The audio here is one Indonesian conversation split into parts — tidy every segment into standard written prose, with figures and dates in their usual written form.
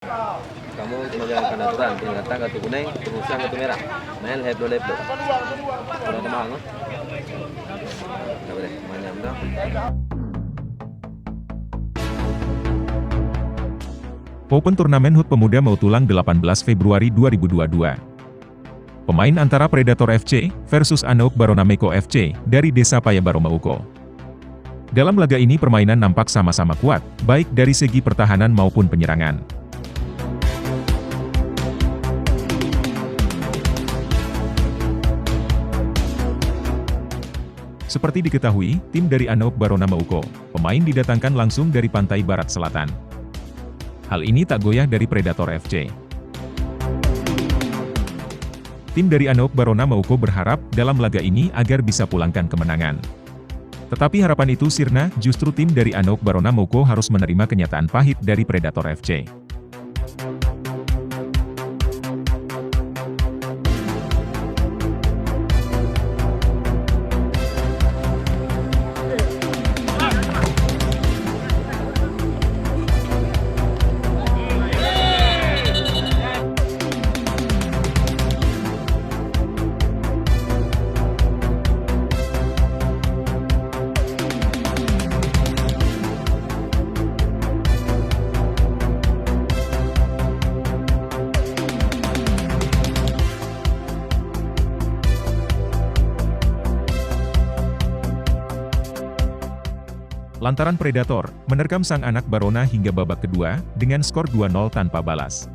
Kamu menjalankan aturan, ternyata kartu kuning, pengungsian kartu merah. Main leblo-leblo. Udah mahal, no? Nggak boleh, manyam dong. Open Turnamen HUT Pemuda mau tulang 18 Februari 2022. Pemain antara Predator FC versus Anouk Baronameko FC dari Desa Payabaro Mauko. Dalam laga ini permainan nampak sama-sama kuat, baik dari segi pertahanan maupun penyerangan. Seperti diketahui, tim dari Anouk Baronameko, pemain didatangkan langsung dari pantai barat selatan. Hal ini tak goyah dari Predator FC. Tim dari Anouk Baronameko berharap dalam laga ini agar bisa pulangkan kemenangan. Tetapi harapan itu sirna, justru tim dari Anouk Baronameko harus menerima kenyataan pahit dari Predator FC. Lantaran Predator menerkam sang anak Barona hingga babak kedua dengan skor 2-0 tanpa balas.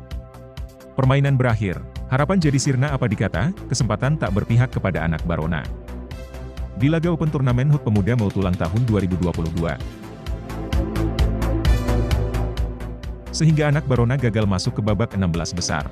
Permainan berakhir, harapan jadi sirna apa dikata, kesempatan tak berpihak kepada anak Barona. Di laga Open Turnamen HUT Pemuda mau tulang tahun 2022. Sehingga anak Barona gagal masuk ke babak 16 besar.